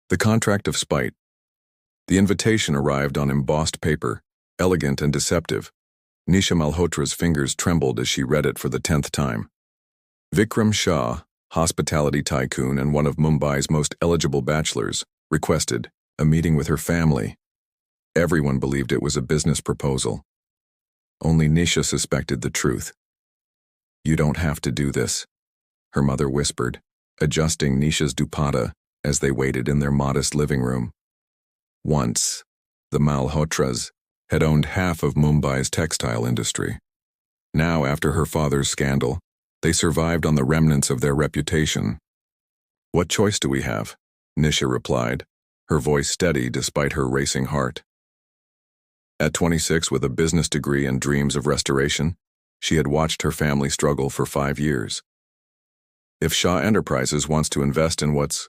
The Contract of Spite. The invitation arrived on embossed paper, elegant and deceptive. Nisha Malhotra's fingers trembled as she read it for the 10th time. Vikram Shah, hospitality tycoon and one of Mumbai's most eligible bachelors, requested a meeting with her family. Everyone believed it was a business proposal. Only Nisha suspected the truth. "You don't have to do this," her mother whispered, adjusting Nisha's dupatta as they waited in their modest living room. Once, the Malhotras had owned half of Mumbai's textile industry. Now, after her father's scandal, they survived on the remnants of their reputation. "What choice do we have?" Nisha replied, her voice steady despite her racing heart. At 26, with a business degree and dreams of restoration, she had watched her family struggle for 5 years. "If Shah Enterprises wants to invest in what's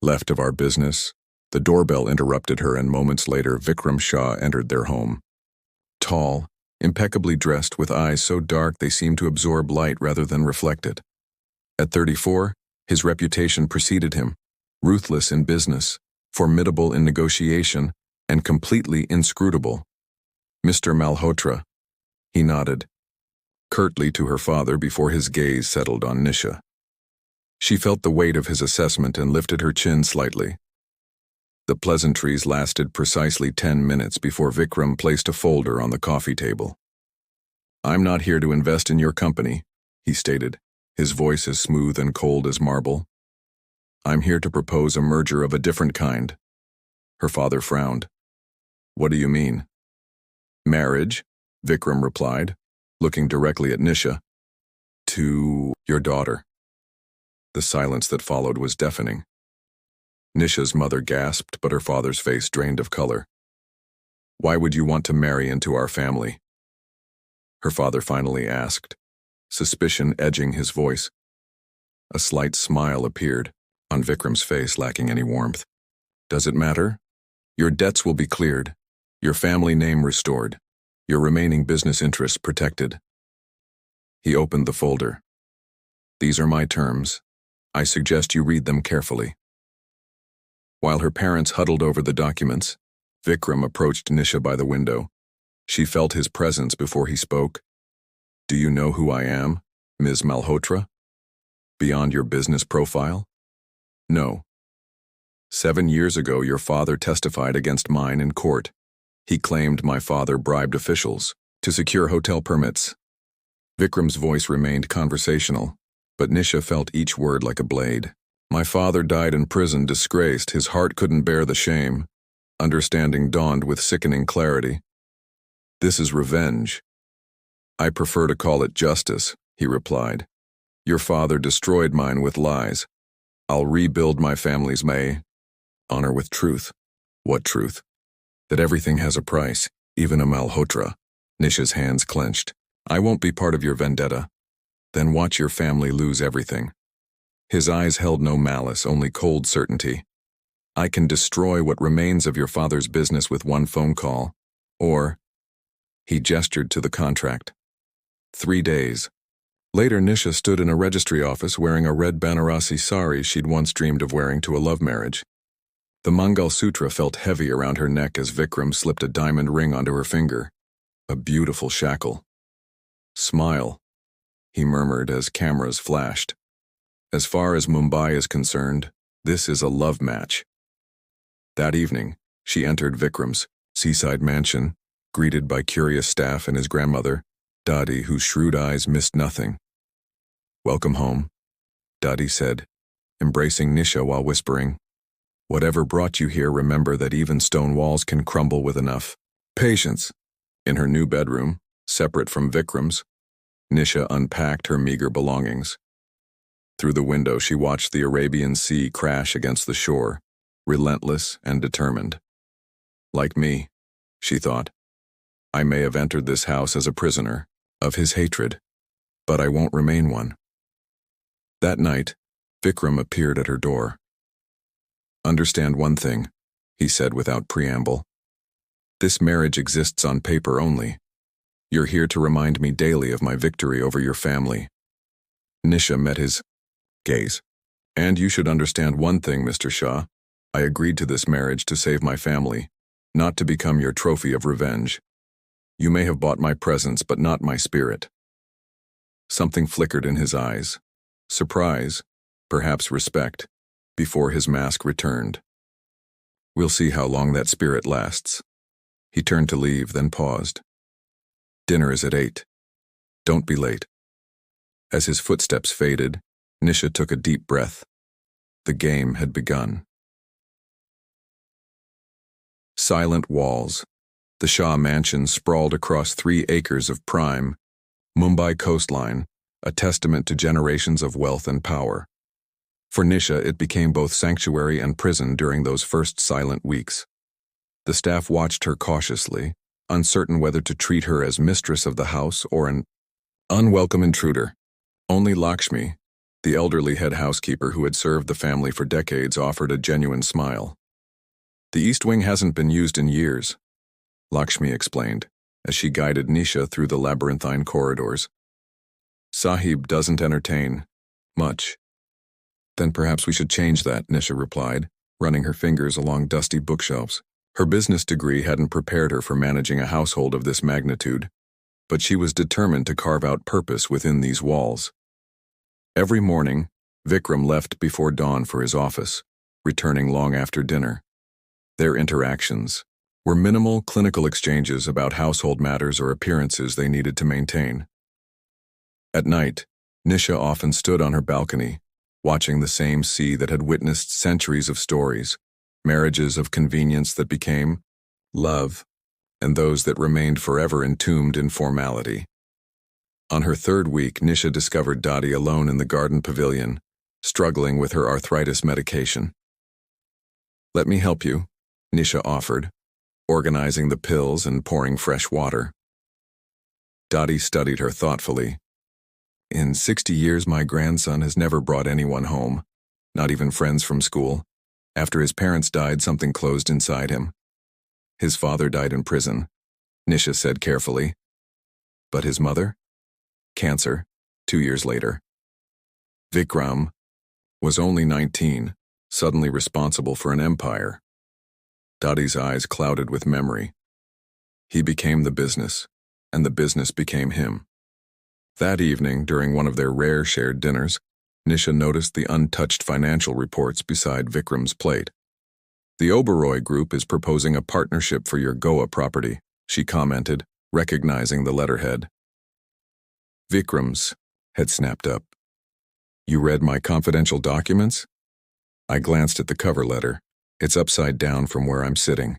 left of our business..." The doorbell interrupted her, and moments later Vikram Shah entered their home. Tall, impeccably dressed, with eyes so dark they seemed to absorb light rather than reflect it. At 34, his reputation preceded him: ruthless in business, formidable in negotiation, and completely inscrutable. "Mr. Malhotra," he nodded curtly to her father before his gaze settled on Nisha. She felt the weight of his assessment and lifted her chin slightly. The pleasantries lasted precisely 10 minutes before Vikram placed a folder on the coffee table. "I'm not here to invest in your company," he stated, his voice as smooth and cold as marble. "I'm here to propose a merger of a different kind." Her father frowned. "What do you mean?" "Marriage," Vikram replied, looking directly at Nisha. "To your daughter." The silence that followed was deafening. Nisha's mother gasped, but her father's face drained of color. "Why would you want to marry into our family?" her father finally asked, suspicion edging his voice. A slight smile appeared on Vikram's face, lacking any warmth. "Does it matter? Your debts will be cleared, your family name restored, your remaining business interests protected." He opened the folder. "These are my terms. I suggest you read them carefully." While her parents huddled over the documents, Vikram approached Nisha by the window. She felt his presence before he spoke. "Do you know who I am, Ms. Malhotra? Beyond your business profile?" "No. 7 years ago, your father testified against mine in court. He claimed my father bribed officials to secure hotel permits." Vikram's voice remained conversational, but Nisha felt each word like a blade. "My father died in prison, disgraced. His heart couldn't bear the shame." Understanding dawned with sickening clarity. "This is revenge." "I prefer to call it justice," he replied. "Your father destroyed mine with lies. I'll rebuild my family's honor with truth." "What truth?" "That everything has a price, even a Malhotra." Nisha's hands clenched. "I won't be part of your vendetta." "Then watch your family lose everything." His eyes held no malice, only cold certainty. "I can destroy what remains of your father's business with one phone call. Or..." He gestured to the contract. 3 days. Later, Nisha stood in a registry office wearing a red Banarasi sari she'd once dreamed of wearing to a love marriage. The Mangal Sutra felt heavy around her neck as Vikram slipped a diamond ring onto her finger. A beautiful shackle. "Smile," he murmured as cameras flashed. "As far as Mumbai is concerned, this is a love match." That evening, she entered Vikram's seaside mansion, greeted by curious staff and his grandmother, Dadi, whose shrewd eyes missed nothing. "Welcome home," Dadi said, embracing Nisha while whispering, "Whatever brought you here, remember that even stone walls can crumble with enough patience." In her new bedroom, separate from Vikram's, Nisha unpacked her meager belongings. Through the window, she watched the Arabian Sea crash against the shore, relentless and determined. "Like me," she thought, "I may have entered this house as a prisoner of his hatred, but I won't remain one." That night, Vikram appeared at her door. "Understand one thing," he said without preamble. "This marriage exists on paper only. You're here to remind me daily of my victory over your family." Nisha met his gaze. "And you should understand one thing, Mr. Shah. I agreed to this marriage to save my family, not to become your trophy of revenge. You may have bought my presence, but not my spirit." Something flickered in his eyes. Surprise, perhaps respect, before his mask returned. "We'll see how long that spirit lasts." He turned to leave, then paused. "Dinner is at 8. Don't be late." As his footsteps faded, Nisha took a deep breath. The game had begun. Silent walls. The Shah mansion sprawled across 3 acres of prime, Mumbai coastline, a testament to generations of wealth and power. For Nisha, it became both sanctuary and prison during those first silent weeks. The staff watched her cautiously, uncertain whether to treat her as mistress of the house or an unwelcome intruder. Only Lakshmi, the elderly head housekeeper who had served the family for decades, offered a genuine smile. "The East Wing hasn't been used in years," Lakshmi explained, as she guided Nisha through the labyrinthine corridors. "Sahib doesn't entertain much." "Then perhaps we should change that," Nisha replied, running her fingers along dusty bookshelves. Her business degree hadn't prepared her for managing a household of this magnitude, but she was determined to carve out purpose within these walls. Every morning, Vikram left before dawn for his office, returning long after dinner. Their interactions were minimal clinical exchanges about household matters or appearances they needed to maintain. At night, Nisha often stood on her balcony, watching the same sea that had witnessed centuries of stories, marriages of convenience that became love, and those that remained forever entombed in formality. On her 3rd week, Nisha discovered Dadi alone in the garden pavilion, struggling with her arthritis medication. "Let me help you," Nisha offered, organizing the pills and pouring fresh water. Dadi studied her thoughtfully. "In 60 years, my grandson has never brought anyone home, not even friends from school. After his parents died, something closed inside him. His father died in prison," Nisha said carefully. "But his mother? Cancer, 2 years later. Vikram was only 19, suddenly responsible for an empire." Dadi's eyes clouded with memory. "He became the business, and the business became him." That evening, during one of their rare shared dinners, Nisha noticed the untouched financial reports beside Vikram's plate. "The Oberoi Group is proposing a partnership for your Goa property," she commented, recognizing the letterhead. Vikram's had snapped up. "You read my confidential documents?" I glanced at the cover letter. "It's upside down from where I'm sitting."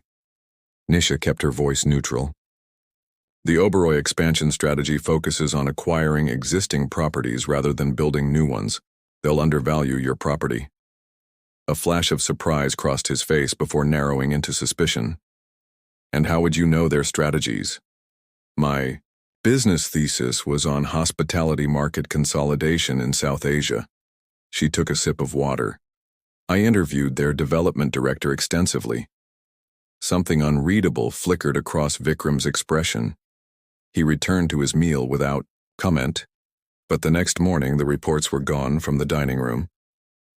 Nisha kept her voice neutral. "The Oberoi expansion strategy focuses on acquiring existing properties rather than building new ones. They'll undervalue your property." A flash of surprise crossed his face before narrowing into suspicion. "And how would you know their strategies?" "My business thesis was on hospitality market consolidation in South Asia." She took a sip of water. "I interviewed their development director extensively." Something unreadable flickered across Vikram's expression. He returned to his meal without comment, but the next morning the reports were gone from the dining room.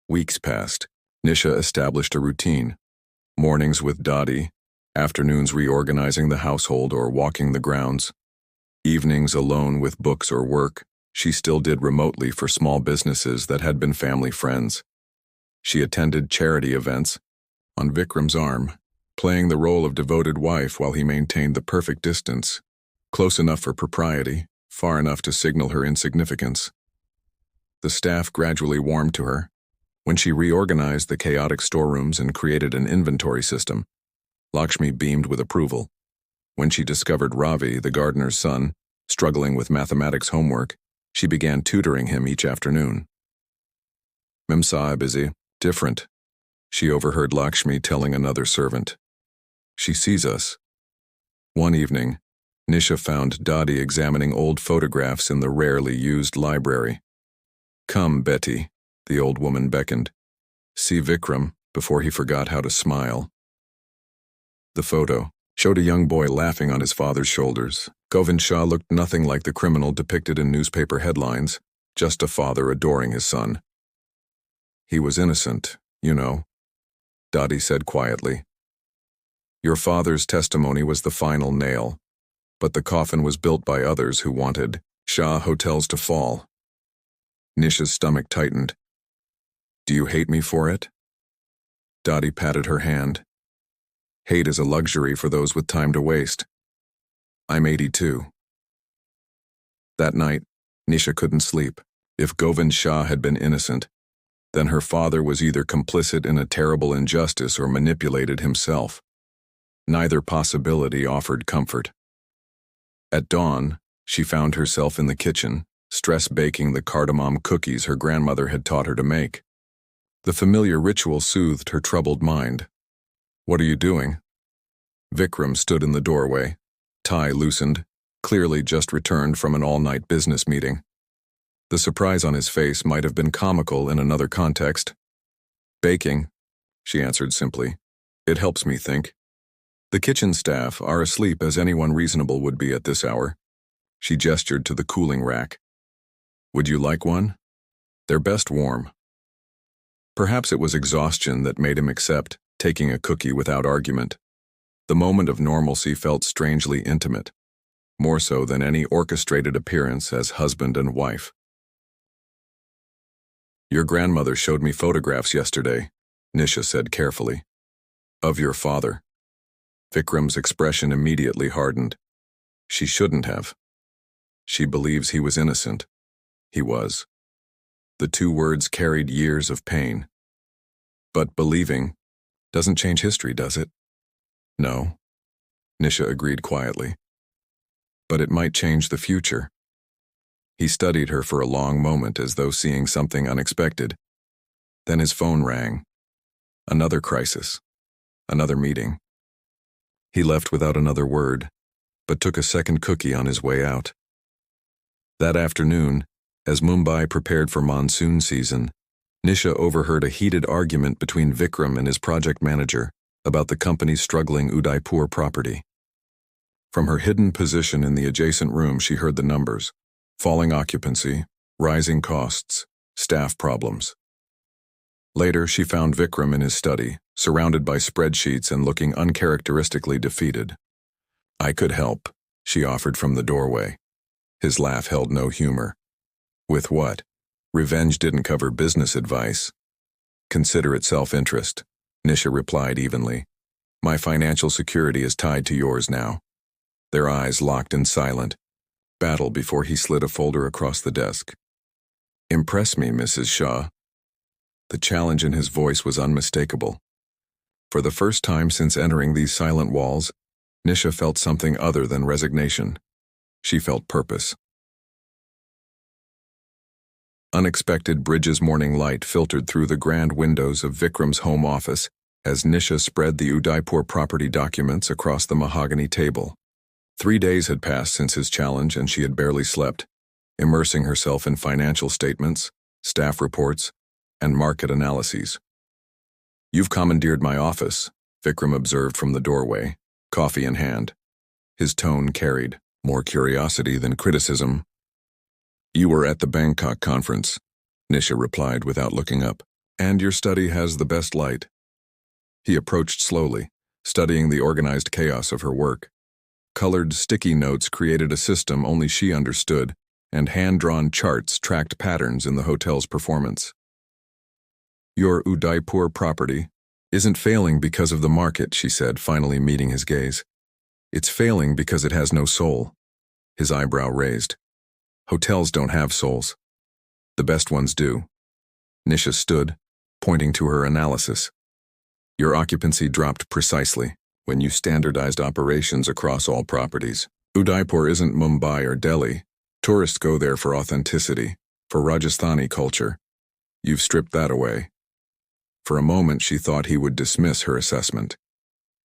Weeks passed. Nisha established a routine. Mornings with Dadi, afternoons reorganizing the household or walking the grounds. Evenings alone with books or work she still did remotely for small businesses that had been family friends. She attended charity events, on Vikram's arm, playing the role of devoted wife while he maintained the perfect distance, close enough for propriety, far enough to signal her insignificance. The staff gradually warmed to her. When she reorganized the chaotic storerooms and created an inventory system, Lakshmi beamed with approval. When she discovered Ravi, the gardener's son, struggling with mathematics homework, she began tutoring him each afternoon. "Mem Sahib is different," she overheard Lakshmi telling another servant. "She sees us." One evening, Nisha found Dadi examining old photographs in the rarely used library. "Come, Betty," the old woman beckoned. "See Vikram," before he forgot how to smile. The photo showed a young boy laughing on his father's shoulders. Govind Shah looked nothing like the criminal depicted in newspaper headlines, just a father adoring his son. "He was innocent, you know." Dottie said quietly. Your father's testimony was the final nail, but the coffin was built by others who wanted Shah hotels to fall. Nisha's stomach tightened. Do you hate me for it? Dottie patted her hand. Hate is a luxury for those with time to waste. I'm 82. That night, Nisha couldn't sleep. If Govind Shah had been innocent, then her father was either complicit in a terrible injustice or manipulated himself. Neither possibility offered comfort. At dawn, she found herself in the kitchen, stress baking the cardamom cookies her grandmother had taught her to make. The familiar ritual soothed her troubled mind. What are you doing? Vikram stood in the doorway, tie loosened, clearly just returned from an all-night business meeting. The surprise on his face might have been comical in another context. Baking, she answered simply. It helps me think. The kitchen staff are asleep as anyone reasonable would be at this hour. She gestured to the cooling rack. Would you like one? They're best warm. Perhaps it was exhaustion that made him accept taking a cookie without argument. The moment of normalcy felt strangely intimate, more so than any orchestrated appearance as husband and wife. Your grandmother showed me photographs yesterday, Nisha said carefully. Of your father. Vikram's expression immediately hardened. She shouldn't have. She believes he was innocent. He was. The two words carried years of pain. But believing doesn't change history, does it? No, Nisha agreed quietly. But it might change the future. He studied her for a long moment as though seeing something unexpected. Then his phone rang. Another crisis. Another meeting. He left without another word, but took a second cookie on his way out. That afternoon, as Mumbai prepared for monsoon season, Nisha overheard a heated argument between Vikram and his project manager about the company's struggling Udaipur property. From her hidden position in the adjacent room, she heard the numbers: falling occupancy, rising costs, staff problems. Later, she found Vikram in his study, surrounded by spreadsheets and looking uncharacteristically defeated. I could help, she offered from the doorway. His laugh held no humor. With what? Revenge didn't cover business advice. Consider it self-interest, Nisha replied evenly. My financial security is tied to yours now. Their eyes locked in silent battle before he slid a folder across the desk. Impress me, Mrs. Shah. The challenge in his voice was unmistakable. For the first time since entering these silent walls, Nisha felt something other than resignation. She felt purpose. Unexpected Bridges' morning light filtered through the grand windows of Vikram's home office as Nisha spread the Udaipur property documents across the mahogany table. 3 days had passed since his challenge and she had barely slept, immersing herself in financial statements, staff reports, and market analyses. You've commandeered my office, Vikram observed from the doorway, coffee in hand. His tone carried more curiosity than criticism. You were at the Bangkok conference, Nisha replied without looking up, and your study has the best light. He approached slowly, studying the organized chaos of her work. Colored sticky notes created a system only she understood, and hand-drawn charts tracked patterns in the hotel's performance. Your Udaipur property isn't failing because of the market, she said, finally meeting his gaze. It's failing because it has no soul. His eyebrow raised. Hotels don't have souls. The best ones do. Nisha stood, pointing to her analysis. Your occupancy dropped precisely when you standardized operations across all properties. Udaipur isn't Mumbai or Delhi. Tourists go there for authenticity, for Rajasthani culture. You've stripped that away. For a moment, she thought he would dismiss her assessment.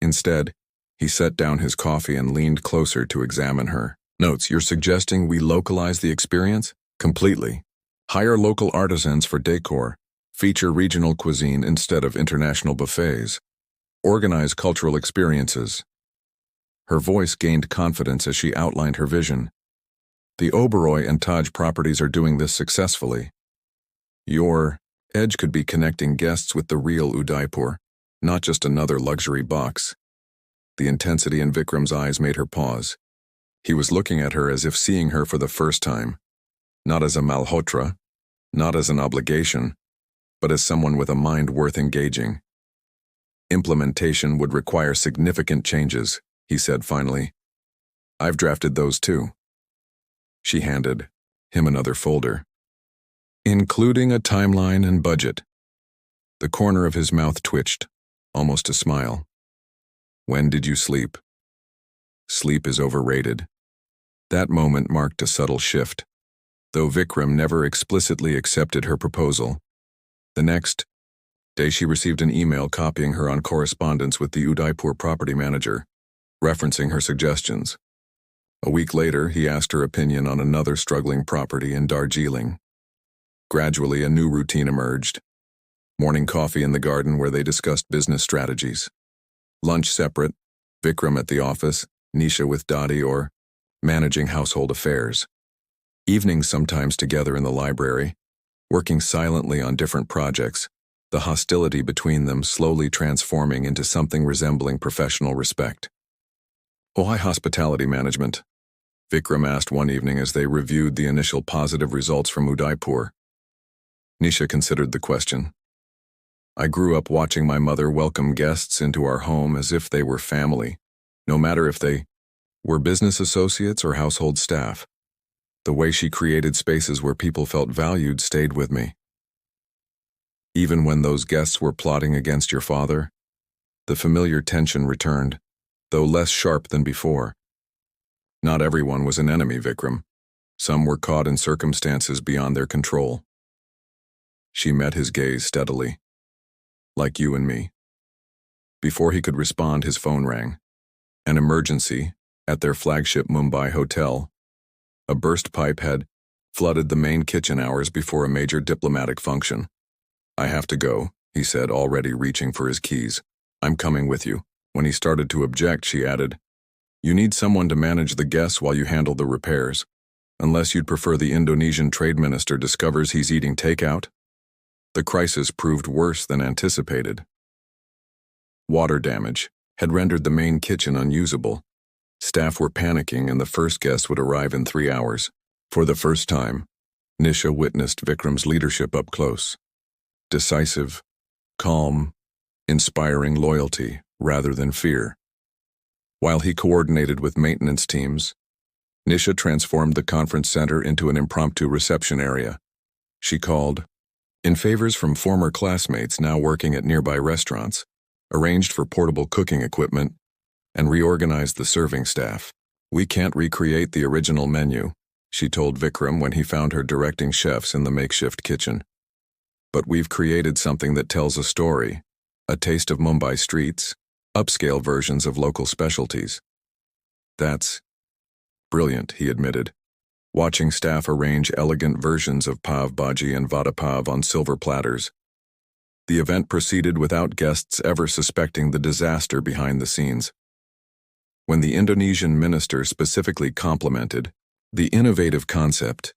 Instead, he set down his coffee and leaned closer to examine her. Notes, you're suggesting we localize the experience? Completely. Hire local artisans for decor. Feature regional cuisine instead of international buffets. Organize cultural experiences. Her voice gained confidence as she outlined her vision. The Oberoi and Taj properties are doing this successfully. Your edge could be connecting guests with the real Udaipur, not just another luxury box. The intensity in Vikram's eyes made her pause. He was looking at her as if seeing her for the first time, not as a malhotra, not as an obligation, but as someone with a mind worth engaging. Implementation would require significant changes, he said finally. I've drafted those too. She handed him another folder, including a timeline and budget. The corner of his mouth twitched, almost a smile. When did you sleep? Sleep is overrated. That moment marked a subtle shift, though Vikram never explicitly accepted her proposal. The next day she received an email copying her on correspondence with the Udaipur property manager, referencing her suggestions. A week later, he asked her opinion on another struggling property in Darjeeling. Gradually, a new routine emerged. Morning coffee in the garden where they discussed business strategies. Lunch separate, Vikram at the office, Nisha with Dadi or managing household affairs. Evenings sometimes together in the library, working silently on different projects, the hostility between them slowly transforming into something resembling professional respect. Why hospitality management? Vikram asked one evening as they reviewed the initial positive results from Udaipur. Nisha considered the question. I grew up watching my mother welcome guests into our home as if they were family, no matter if they were business associates or household staff. The way she created spaces where people felt valued stayed with me. Even when those guests were plotting against your father, the familiar tension returned, though less sharp than before. Not everyone was an enemy, Vikram. Some were caught in circumstances beyond their control. She met his gaze steadily. Like you and me. Before he could respond, his phone rang. An emergency at their flagship Mumbai hotel. A burst pipe had flooded the main kitchen hours before a major diplomatic function. I have to go, he said, already reaching for his keys. I'm coming with you. When he started to object, she added, You need someone to manage the guests while you handle the repairs. Unless you'd prefer the Indonesian trade minister discovers he's eating takeout. The crisis proved worse than anticipated. Water damage had rendered the main kitchen unusable. Staff were panicking and the first guest would arrive in 3 hours. For the first time, Nisha witnessed Vikram's leadership up close. Decisive, calm, inspiring loyalty rather than fear. While he coordinated with maintenance teams, Nisha transformed the conference center into an impromptu reception area. She called in favors from former classmates now working at nearby restaurants, arranged for portable cooking equipment, and reorganized the serving staff. We can't recreate the original menu, she told Vikram when he found her directing chefs in the makeshift kitchen. But we've created something that tells a story, a taste of Mumbai streets, upscale versions of local specialties. That's brilliant, he admitted, watching staff arrange elegant versions of pav bhaji and vada pav on silver platters. The event proceeded without guests ever suspecting the disaster behind the scenes. When the Indonesian minister specifically complimented the innovative concept,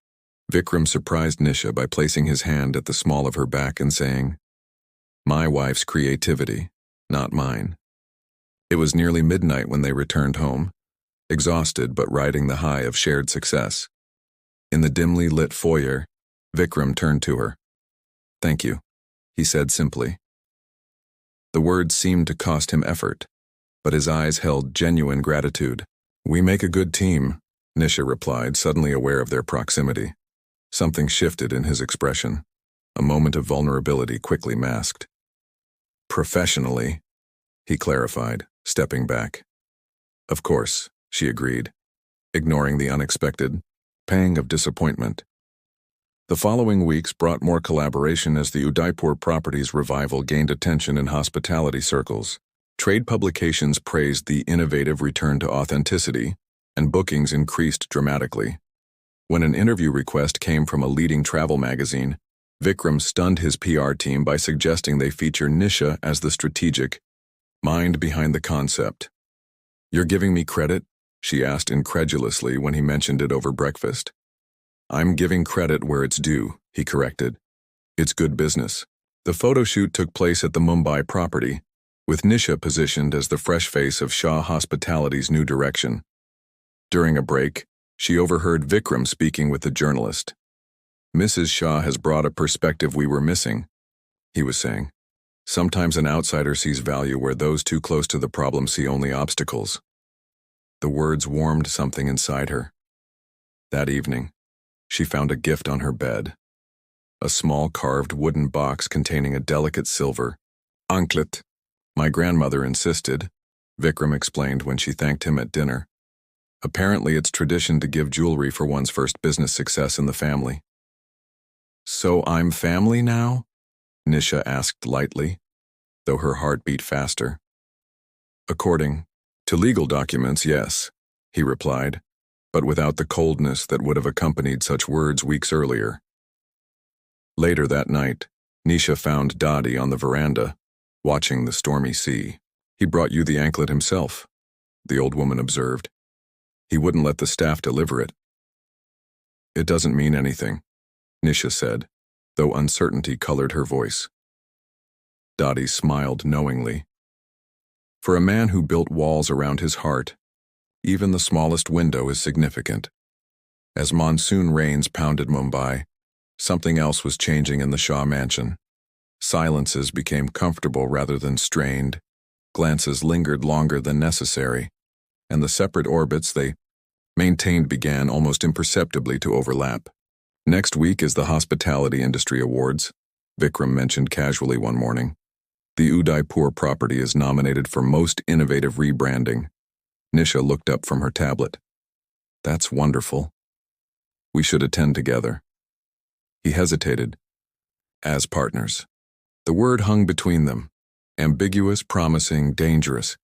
Vikram surprised Nisha by placing his hand at the small of her back and saying, My wife's creativity, not mine. It was nearly midnight when they returned home, exhausted but riding the high of shared success. In the dimly lit foyer, Vikram turned to her. Thank you, he said simply. The words seemed to cost him effort, but his eyes held genuine gratitude. We make a good team, Nisha replied, suddenly aware of their proximity. Something shifted in his expression, a moment of vulnerability quickly masked. Professionally, he clarified, stepping back. Of course, she agreed, ignoring the unexpected pang of disappointment. The following weeks brought more collaboration as the Udaipur property's revival gained attention in hospitality circles. Trade publications praised the innovative return to authenticity, and bookings increased dramatically. When an interview request came from a leading travel magazine, Vikram stunned his PR team by suggesting they feature Nisha as the strategic mind behind the concept. You're giving me credit? She asked incredulously when he mentioned it over breakfast. I'm giving credit where it's due, he corrected. It's good business. The photo shoot took place at the Mumbai property, with Nisha positioned as the fresh face of Shah Hospitality's new direction. During a break, she overheard Vikram speaking with the journalist. "Mrs. Shah has brought a perspective we were missing," he was saying. "Sometimes an outsider sees value where those too close to the problem see only obstacles." The words warmed something inside her. That evening, she found a gift on her bed. A small carved wooden box containing a delicate silver anklet. "My grandmother insisted," Vikram explained when she thanked him at dinner. "Apparently it's tradition to give jewelry for one's first business success in the family." "So I'm family now?" Nisha asked lightly, though her heart beat faster. "According to legal documents, yes," he replied, but without the coldness that would have accompanied such words weeks earlier. Later that night, Nisha found Dadi on the veranda, watching the stormy sea. "He brought you the anklet himself," the old woman observed. "He wouldn't let the staff deliver it." "It doesn't mean anything," Nisha said, though uncertainty colored her voice. Dadi smiled knowingly. For a man who built walls around his heart, even the smallest window is significant. As monsoon rains pounded Mumbai, something else was changing in the Shah mansion. Silences became comfortable rather than strained, glances lingered longer than necessary, and the separate orbits they maintained began almost imperceptibly to overlap. "Next week is the Hospitality Industry Awards," Vikram mentioned casually one morning. "The Udaipur property is nominated for Most Innovative Rebranding." Nisha looked up from her tablet. "That's wonderful. We should attend together." He hesitated. "As partners." The word hung between them, ambiguous, promising, dangerous.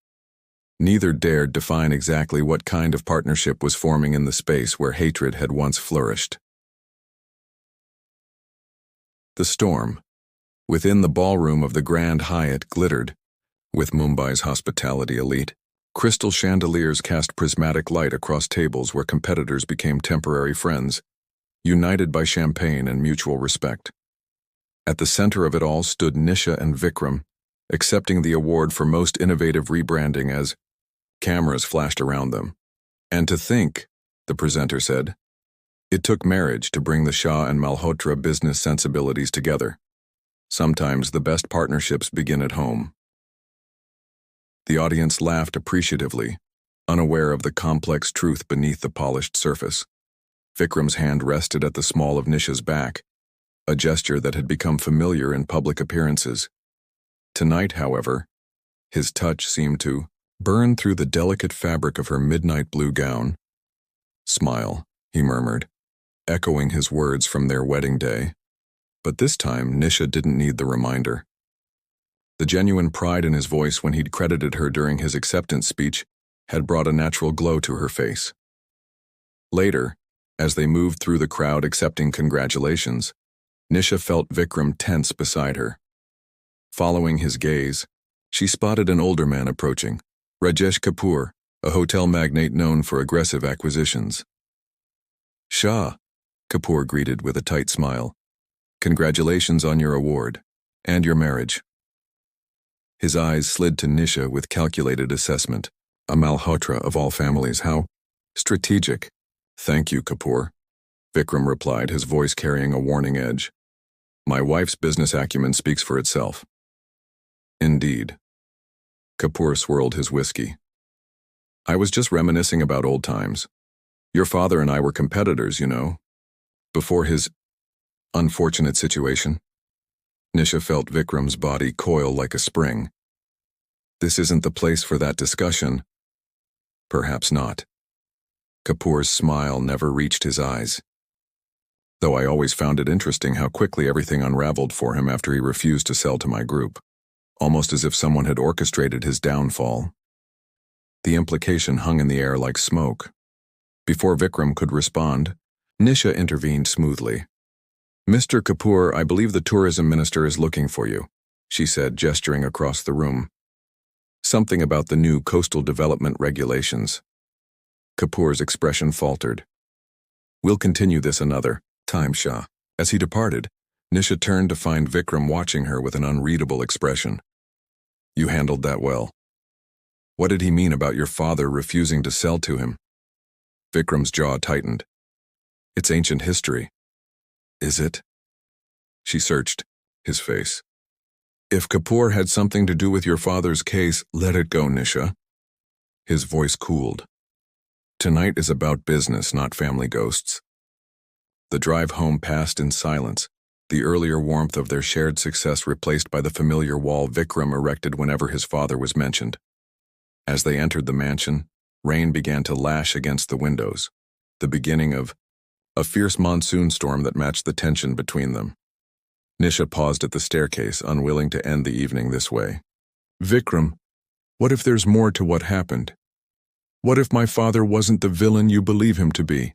Neither dared define exactly what kind of partnership was forming in the space where hatred had once flourished. The storm, within the ballroom of the Grand Hyatt, glittered, with Mumbai's hospitality elite. Crystal chandeliers cast prismatic light across tables where competitors became temporary friends, united by champagne and mutual respect. At the center of it all stood Nisha and Vikram, accepting the award for Most Innovative Rebranding as cameras flashed around them. "And to think," the presenter said, "it took marriage to bring the Shah and Malhotra business sensibilities together. Sometimes the best partnerships begin at home." The audience laughed appreciatively, unaware of the complex truth beneath the polished surface. Vikram's hand rested at the small of Nisha's back, a gesture that had become familiar in public appearances. Tonight, however, his touch seemed to burn through the delicate fabric of her midnight blue gown. "Smile," he murmured, echoing his words from their wedding day. But this time, Nisha didn't need the reminder. The genuine pride in his voice when he'd credited her during his acceptance speech had brought a natural glow to her face. Later, as they moved through the crowd accepting congratulations, Nisha felt Vikram tense beside her. Following his gaze, she spotted an older man approaching, Rajesh Kapoor, a hotel magnate known for aggressive acquisitions. "Shah," Kapoor greeted with a tight smile. "Congratulations on your award, and your marriage." His eyes slid to Nisha with calculated assessment. "A Malhotra of all families, how strategic." "Thank you, Kapoor," Vikram replied, his voice carrying a warning edge. "My wife's business acumen speaks for itself." "Indeed." Kapoor swirled his whiskey. "I was just reminiscing about old times. Your father and I were competitors, you know, before his unfortunate situation." Nisha felt Vikram's body coil like a spring. "This isn't the place for that discussion." "Perhaps not." Kapoor's smile never reached his eyes. "Though I always found it interesting how quickly everything unraveled for him after he refused to sell to my group, almost as if someone had orchestrated his downfall." The implication hung in the air like smoke. Before Vikram could respond, Nisha intervened smoothly. "Mr. Kapoor, I believe the tourism minister is looking for you," she said, gesturing across the room. "Something about the new coastal development regulations." Kapoor's expression faltered. "We'll continue this another time, Shah." As he departed, Nisha turned to find Vikram watching her with an unreadable expression. You handled that well. What did he mean about your father refusing to sell to him? Vikram's jaw tightened. It's ancient history. Is it? She searched his face. If Kapoor had something to do with your father's case, let it go, Nisha. His voice cooled. Tonight is about business, not family ghosts. The drive home passed in silence, the earlier warmth of their shared success replaced by the familiar wall Vikram erected whenever his father was mentioned. As they entered the mansion, rain began to lash against the windows, the beginning of a fierce monsoon storm that matched the tension between them. Nisha paused at the staircase, unwilling to end the evening this way. Vikram, what if there's more to what happened? What if my father wasn't the villain you believe him to be?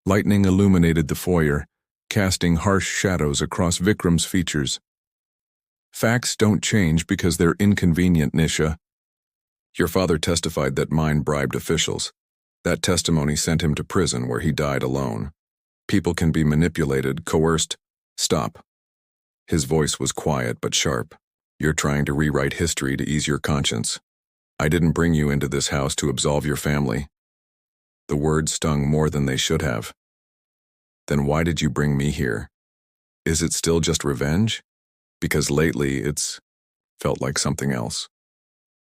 Lightning illuminated the foyer, casting harsh shadows across Vikram's features. Facts don't change because they're inconvenient, Nisha. Your father testified that mine bribed officials. That testimony sent him to prison where he died alone. People can be manipulated, coerced. Stop. His voice was quiet but sharp. You're trying to rewrite history to ease your conscience. I didn't bring you into this house to absolve your family. The words stung more than they should have. Then why did you bring me here? Is it still just revenge? Because lately it's felt like something else.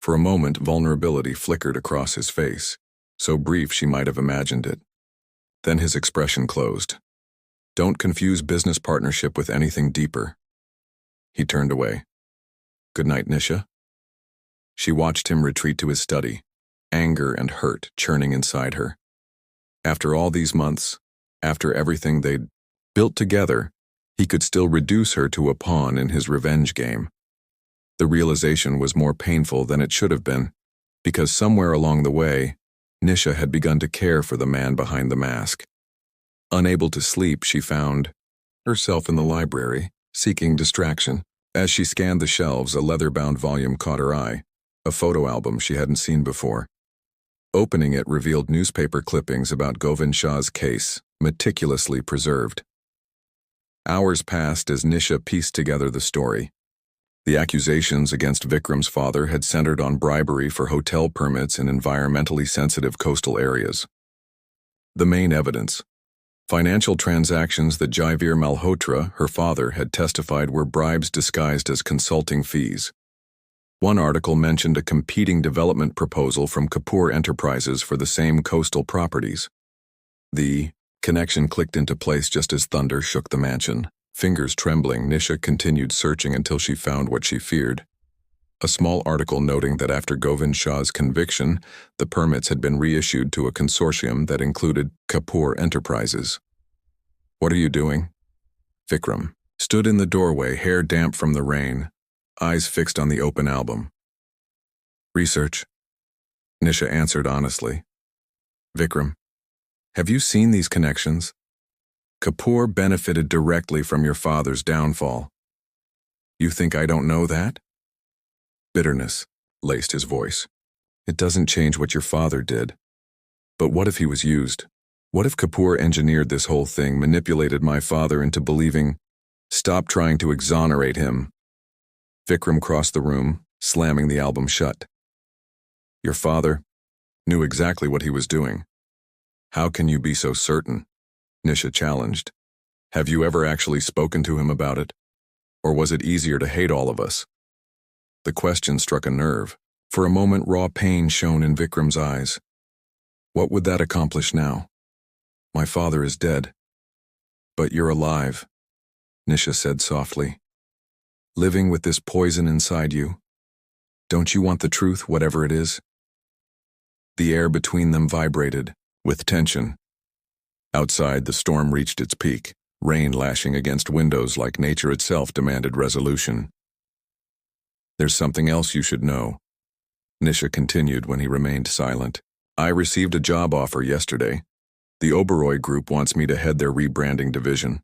For a moment, vulnerability flickered across his face, so brief she might have imagined it. Then his expression closed. Don't confuse business partnership with anything deeper. He turned away. Good night, Nisha. She watched him retreat to his study, anger and hurt churning inside her. After all these months, after everything they'd built together, he could still reduce her to a pawn in his revenge game. The realization was more painful than it should have been, because somewhere along the way, Nisha had begun to care for the man behind the mask. Unable to sleep, she found herself in the library, seeking distraction. As she scanned the shelves, a leather-bound volume caught her eye, a photo album she hadn't seen before. Opening it revealed newspaper clippings about Govind Shah's case, meticulously preserved. Hours passed as Nisha pieced together the story. The accusations against Vikram's father had centered on bribery for hotel permits in environmentally sensitive coastal areas. The main evidence: financial transactions that Jaivir Malhotra, her father, had testified were bribes disguised as consulting fees. One article mentioned a competing development proposal from Kapoor Enterprises for the same coastal properties. The connection clicked into place just as thunder shook the mansion. Fingers trembling, Nisha continued searching until she found what she feared. A small article noting that after Govind Shah's conviction, the permits had been reissued to a consortium that included Kapoor Enterprises. What are you doing? Vikram stood in the doorway, hair damp from the rain, eyes fixed on the open album. Research, Nisha answered honestly. Vikram, have you seen these connections? Kapoor benefited directly from your father's downfall. You think I don't know that? Bitterness laced his voice. It doesn't change what your father did. But what if he was used? What if Kapoor engineered this whole thing, manipulated my father into believing? Stop trying to exonerate him. Vikram crossed the room, slamming the album shut. Your father knew exactly what he was doing. How can you be so certain? Nisha challenged. Have you ever actually spoken to him about it? Or was it easier to hate all of us? The question struck a nerve. For a moment, raw pain shone in Vikram's eyes. What would that accomplish now? My father is dead. But you're alive, Nisha said softly. Living with this poison inside you. Don't you want the truth, whatever it is? The air between them vibrated, with tension. Outside, the storm reached its peak, rain lashing against windows like nature itself demanded resolution. There's something else you should know, Nisha continued when he remained silent. I received a job offer yesterday. The Oberoi Group wants me to head their rebranding division.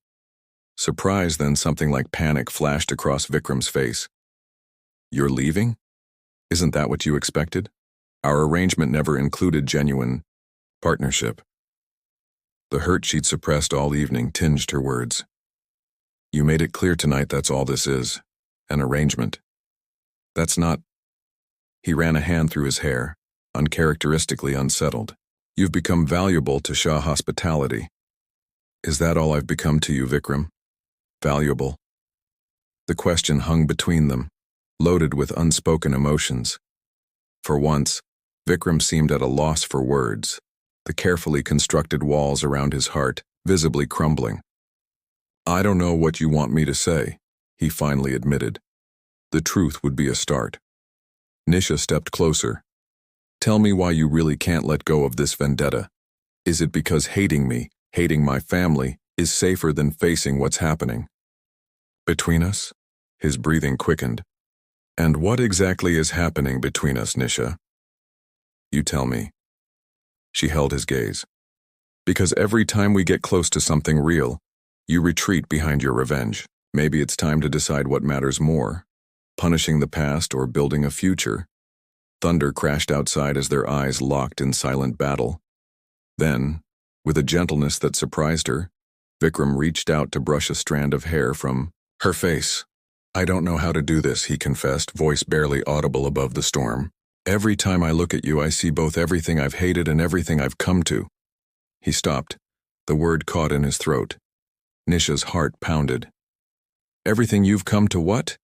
Surprise, then something like panic flashed across Vikram's face. You're leaving? Isn't that what you expected? Our arrangement never included genuine partnership. The hurt she'd suppressed all evening tinged her words. You made it clear tonight that's all this is, an arrangement. That's not... He ran a hand through his hair, uncharacteristically unsettled. You've become valuable to Shah hospitality. Is that all I've become to you, Vikram? Valuable? The question hung between them, loaded with unspoken emotions. For once, Vikram seemed at a loss for words, the carefully constructed walls around his heart visibly crumbling. I don't know what you want me to say, he finally admitted. The truth would be a start. Nisha stepped closer. Tell me why you really can't let go of this vendetta. Is it because hating me, hating my family, is safer than facing what's happening? Between us? His breathing quickened. And what exactly is happening between us, Nisha? You tell me. She held his gaze. Because every time we get close to something real, you retreat behind your revenge. Maybe it's time to decide what matters more, punishing the past or building a future. Thunder crashed outside as their eyes locked in silent battle. Then, with a gentleness that surprised her, Vikram reached out to brush a strand of hair from her face. I don't know how to do this, he confessed, voice barely audible above the storm. Every time I look at you, I see both everything I've hated and everything I've come to. He stopped, the word caught in his throat. Nisha's heart pounded. Everything you've come to what?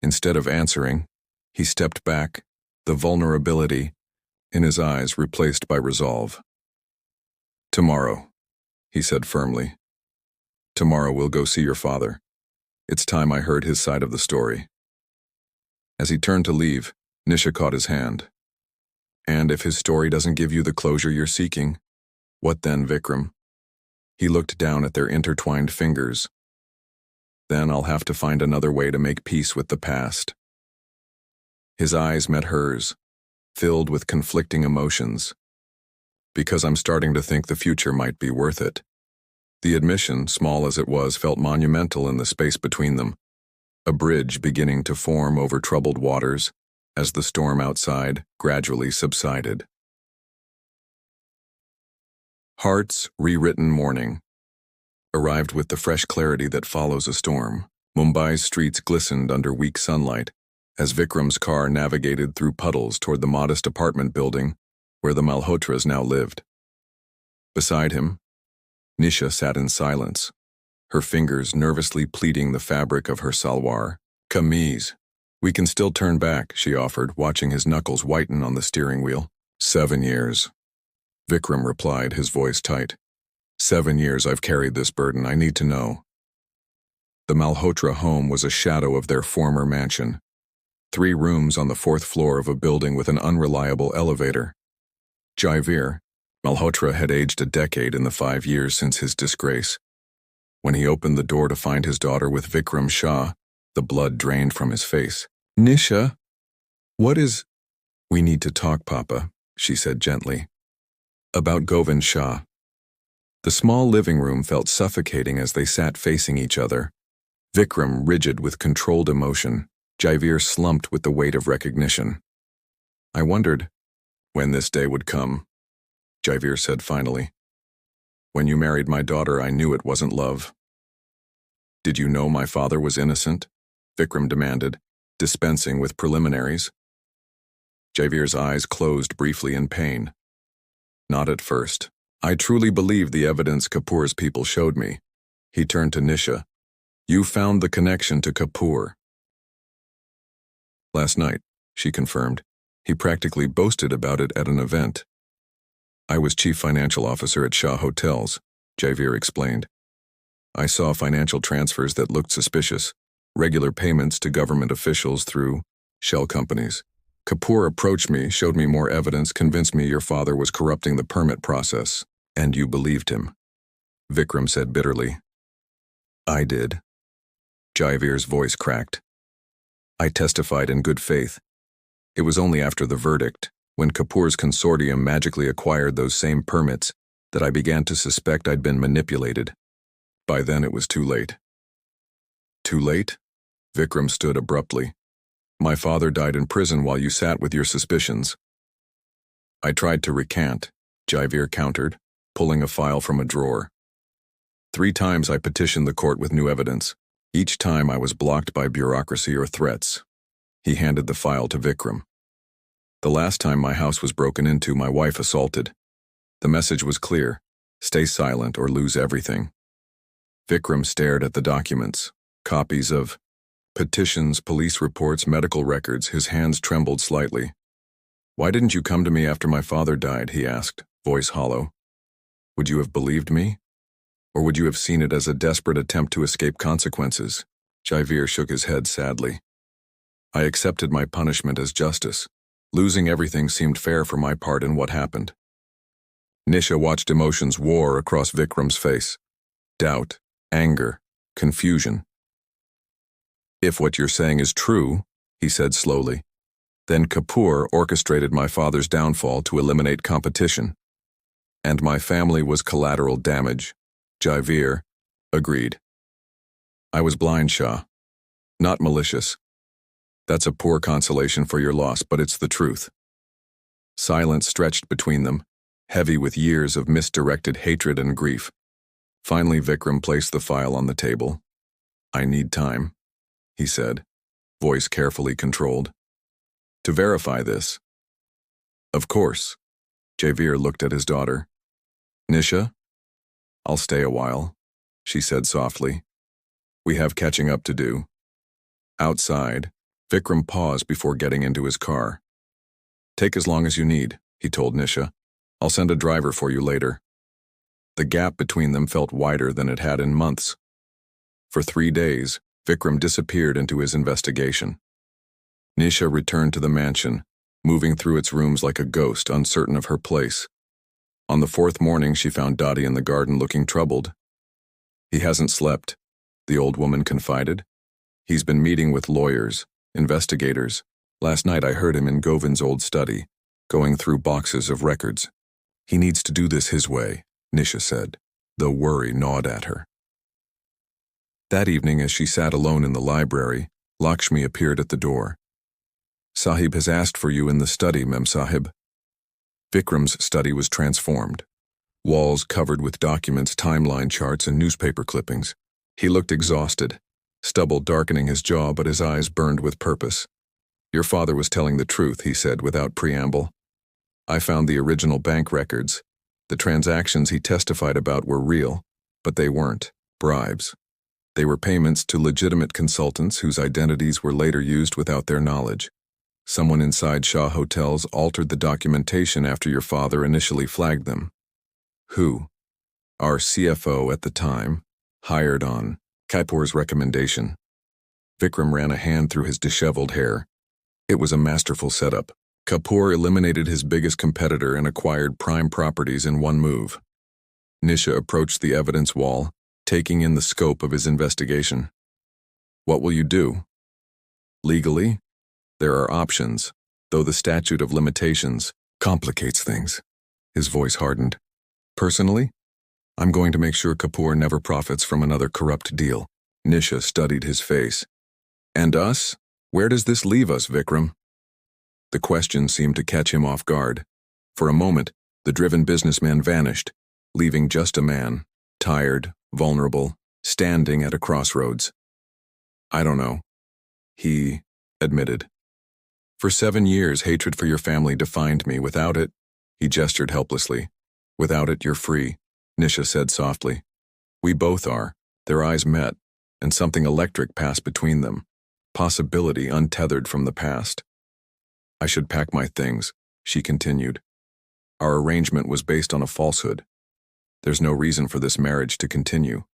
Instead of answering, he stepped back, the vulnerability in his eyes replaced by resolve. Tomorrow, he said firmly. Tomorrow we'll go see your father. It's time I heard his side of the story. As he turned to leave, Nisha caught his hand. And if his story doesn't give you the closure you're seeking, what then, Vikram? He looked down at their intertwined fingers. Then I'll have to find another way to make peace with the past. His eyes met hers, filled with conflicting emotions. Because I'm starting to think the future might be worth it. The admission, small as it was, felt monumental in the space between them, a bridge beginning to form over troubled waters as the storm outside gradually subsided. Heart's rewritten morning arrived with the fresh clarity that follows a storm. Mumbai's streets glistened under weak sunlight as Vikram's car navigated through puddles toward the modest apartment building where the Malhotras now lived. Beside him, Nisha sat in silence, her fingers nervously pleating the fabric of her salwar kameez. We can still turn back, she offered, watching his knuckles whiten on the steering wheel. 7 years. Vikram replied, his voice tight. 7 years I've carried this burden, I need to know. The Malhotra home was a shadow of their former mansion. 3 rooms on the 4th floor of a building with an unreliable elevator. Jaivir, Malhotra had aged a decade in the 5 years since his disgrace. When he opened the door to find his daughter with Vikram Shah, the blood drained from his face. Nisha, what is... We need to talk, Papa, she said gently. About Govind Shah. The small living room felt suffocating as they sat facing each other. Vikram rigid with controlled emotion, Jaivir slumped with the weight of recognition. I wondered when this day would come, Jaivir said finally. When you married my daughter, I knew it wasn't love. Did you know my father was innocent? Vikram demanded, dispensing with preliminaries. Jaivir's eyes closed briefly in pain. Not at first. I truly believed the evidence Kapoor's people showed me. He turned to Nisha. You found the connection to Kapoor. Last night, she confirmed. He practically boasted about it at an event. I was chief financial officer at Shah Hotels, Jaivir explained. I saw financial transfers that looked suspicious, regular payments to government officials through shell companies. Kapoor approached me, showed me more evidence, convinced me your father was corrupting the permit process, and you believed him. Vikram said bitterly. I did. Jaivir's voice cracked. I testified in good faith. It was only after the verdict, when Kapoor's consortium magically acquired those same permits, that I began to suspect I'd been manipulated. By then it was too late. Too late? Vikram stood abruptly. My father died in prison while you sat with your suspicions. I tried to recant, Jaivir countered, pulling a file from a drawer. 3 times I petitioned the court with new evidence. Each time I was blocked by bureaucracy or threats. He handed the file to Vikram. The last time my house was broken into, my wife assaulted. The message was clear: stay silent or lose everything. Vikram stared at the documents, copies of petitions, police reports, medical records. His hands trembled slightly. "Why didn't you come to me after my father died?" he asked, voice hollow. "Would you have believed me? Or would you have seen it as a desperate attempt to escape consequences?" Javier shook his head sadly. "I accepted my punishment as justice. Losing everything seemed fair for my part in what happened." Nisha watched emotions war across Vikram's face. Doubt, anger, confusion. "If what you're saying is true," he said slowly, "then Kapoor orchestrated my father's downfall to eliminate competition. And my family was collateral damage." Javier agreed. "I was blind, Shah. Not malicious. That's a poor consolation for your loss, but it's the truth." Silence stretched between them, heavy with years of misdirected hatred and grief. Finally, Vikram placed the file on the table. "I need time," he said, voice carefully controlled, "to verify this." "Of course." Javier looked at his daughter. "Nisha, I'll stay a while," she said softly. "We have catching up to do." Outside, Vikram paused before getting into his car. "Take as long as you need," he told Nisha. "I'll send a driver for you later." The gap between them felt wider than it had in months. For 3 days, Vikram disappeared into his investigation. Nisha returned to the mansion, moving through its rooms like a ghost, uncertain of her place. On the 4th morning, she found Dottie in the garden looking troubled. "He hasn't slept," the old woman confided. "He's been meeting with lawyers, investigators. Last night I heard him in Govind's old study, going through boxes of records." "He needs to do this his way," Nisha said, though worry gnawed at her. That evening, as she sat alone in the library, Lakshmi appeared at the door. "Sahib has asked for you in the study, Mem Sahib." Vikram's study was transformed. Walls covered with documents, timeline charts, and newspaper clippings. He looked exhausted, stubble darkening his jaw, but his eyes burned with purpose. "Your father was telling the truth," he said without preamble. "I found the original bank records. The transactions he testified about were real, but they weren't bribes. They were payments to legitimate consultants whose identities were later used without their knowledge. Someone inside Shah Hotels altered the documentation after your father initially flagged them." "Who?" "Our CFO at the time, hired on Kapoor's recommendation." Vikram ran a hand through his disheveled hair. It was a masterful setup. Kapoor eliminated his biggest competitor and acquired prime properties in one move. Nisha approached the evidence wall, taking in the scope of his investigation. "What will you do?" "Legally, there are options, though the statute of limitations complicates things." His voice hardened. "Personally, I'm going to make sure Kapoor never profits from another corrupt deal." Nisha studied his face. "And us? Where does this leave us, Vikram?" The question seemed to catch him off guard. For a moment, the driven businessman vanished, leaving just a man, tired, vulnerable, standing at a crossroads. "I don't know," he admitted. "For 7 years, hatred for your family defined me. Without it," he gestured helplessly. "Without it, you're free," Nisha said softly. "We both are." Their eyes met, and something electric passed between them, possibility untethered from the past. "I should pack my things," she continued. "Our arrangement was based on a falsehood. There's no reason for this marriage to continue."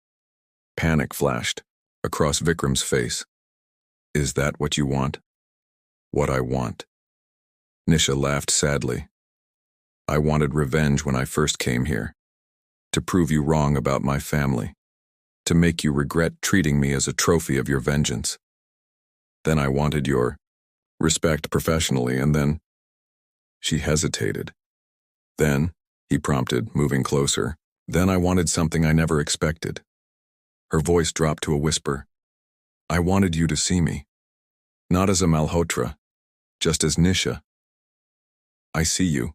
Panic flashed across Vikram's face. "Is that what you want?" "What I want." Nisha laughed sadly. "I wanted revenge when I first came here. To prove you wrong about my family. To make you regret treating me as a trophy of your vengeance. Then I wanted your respect professionally, and then—" She hesitated. "Then," he prompted, moving closer, "then I wanted something I never expected." Her voice dropped to a whisper. "I wanted you to see me. Not as a Malhotra, just as Nisha." "I see you,"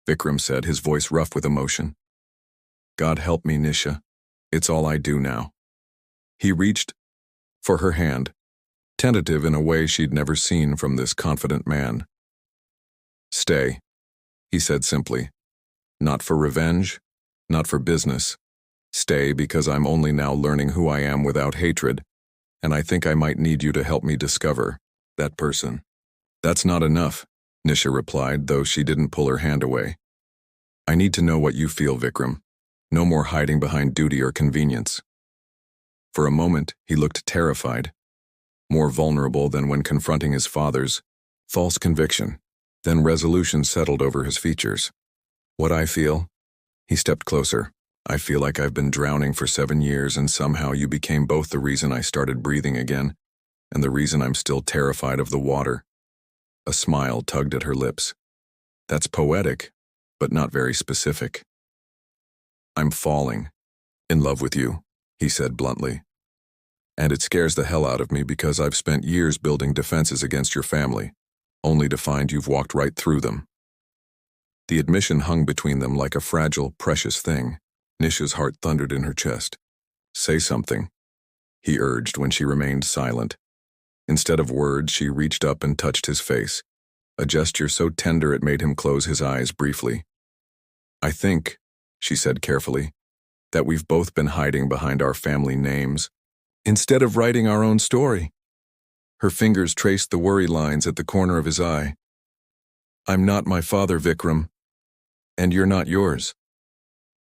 Vikram said, his voice rough with emotion. "God help me, Nisha. It's all I do now." He reached for her hand, tentative in a way she'd never seen from this confident man. "Stay," he said simply. "Not for revenge, not for business. Stay because I'm only now learning who I am without hatred, and I think I might need you to help me discover that person." "That's not enough," Nisha replied, though she didn't pull her hand away. "I need to know what you feel, Vikram. No more hiding behind duty or convenience." For a moment, he looked terrified, more vulnerable than when confronting his father's false conviction. Then resolution settled over his features. "What I feel?" He stepped closer. "I feel like I've been drowning for 7 years, and somehow you became both the reason I started breathing again and the reason I'm still terrified of the water." A smile tugged at her lips. "That's poetic, but not very specific." "I'm falling in love with you," he said bluntly. "And it scares the hell out of me because I've spent years building defenses against your family, only to find you've walked right through them." The admission hung between them like a fragile, precious thing. Nisha's heart thundered in her chest. "Say something," he urged when she remained silent. Instead of words, she reached up and touched his face, a gesture so tender it made him close his eyes briefly. "I think," she said carefully, "that we've both been hiding behind our family names instead of writing our own story." Her fingers traced the worry lines at the corner of his eye. "I'm not my father, Vikram, and you're not yours.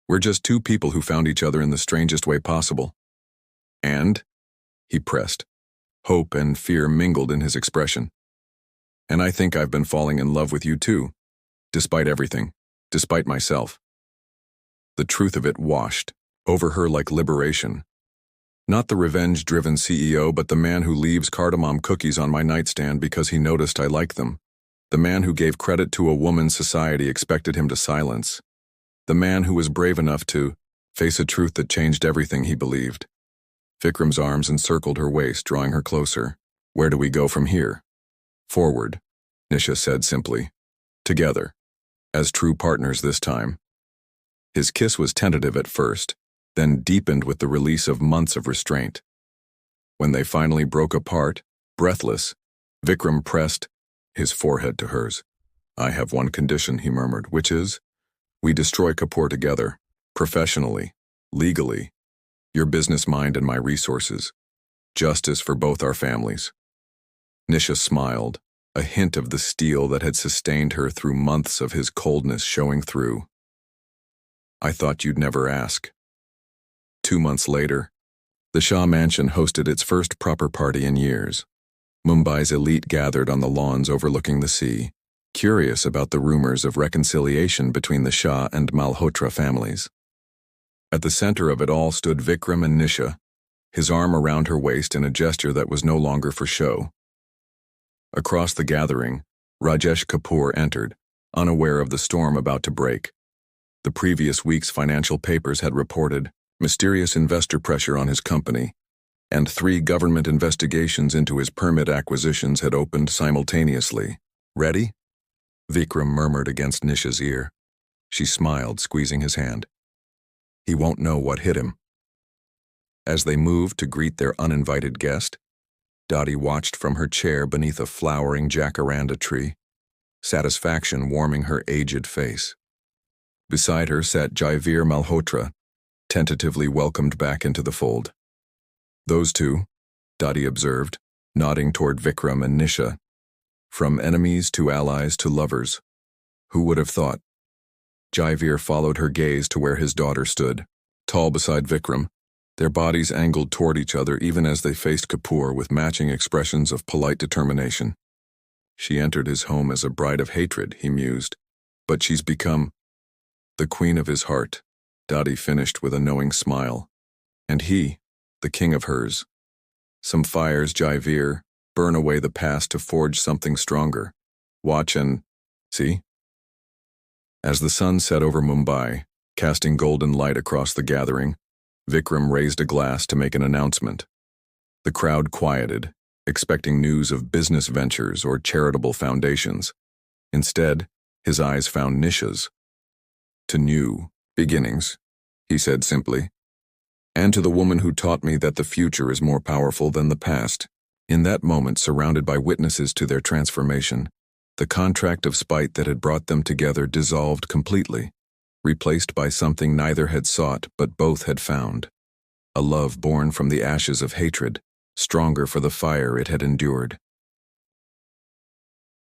We're just two people who found each other in the strangest way possible." "And?" he pressed. Hope and fear mingled in his expression. "And I think I've been falling in love with you too, despite everything, despite myself." The truth of it washed over her like liberation. Not the revenge-driven CEO, but the man who leaves cardamom cookies on my nightstand because he noticed I like them. The man who gave credit to a woman society expected him to silence. The man who was brave enough to face a truth that changed everything he believed. Vikram's arms encircled her waist, drawing her closer. "Where do we go from here?" "Forward," Nisha said simply. "Together. As true partners this time." His kiss was tentative at first, then deepened with the release of months of restraint. When they finally broke apart, breathless, Vikram pressed his forehead to hers. "I have one condition," he murmured, "which is, we destroy Kapoor together, professionally, legally, your business mind and my resources. Justice for both our families." Nisha smiled, a hint of the steel that had sustained her through months of his coldness showing through. "I thought you'd never ask." 2 months later, the Shah Mansion hosted its first proper party in years. Mumbai's elite gathered on the lawns overlooking the sea, curious about the rumors of reconciliation between the Shah and Malhotra families. At the center of it all stood Vikram and Nisha, his arm around her waist in a gesture that was no longer for show. Across the gathering, Rajesh Kapoor entered, unaware of the storm about to break. The previous week's financial papers had reported mysterious investor pressure on his company, and 3 government investigations into his permit acquisitions had opened simultaneously. "Ready?" Vikram murmured against Nisha's ear. She smiled, squeezing his hand. "He won't know what hit him." As they moved to greet their uninvited guest, Dottie watched from her chair beneath a flowering jacaranda tree, satisfaction warming her aged face. Beside her sat Jaivir Malhotra, tentatively welcomed back into the fold. "Those two," Dottie observed, nodding toward Vikram and Nisha. "From enemies to allies to lovers. Who would have thought?" Jaivir followed her gaze to where his daughter stood, tall beside Vikram, their bodies angled toward each other even as they faced Kapoor with matching expressions of polite determination. "She entered his home as a bride of hatred," he mused, "but she's become the queen of his heart." Dottie finished with a knowing smile. "And he, the king of hers. Some fires, Jaivir, burn away the past to forge something stronger. Watch and see." As the sun set over Mumbai, casting golden light across the gathering, Vikram raised a glass to make an announcement. The crowd quieted, expecting news of business ventures or charitable foundations. Instead, his eyes found Nisha's. "To new beginnings," he said simply. "And to the woman who taught me that the future is more powerful than the past." In that moment, surrounded by witnesses to their transformation, the contract of spite that had brought them together dissolved completely, replaced by something neither had sought but both had found. A love born from the ashes of hatred, stronger for the fire it had endured.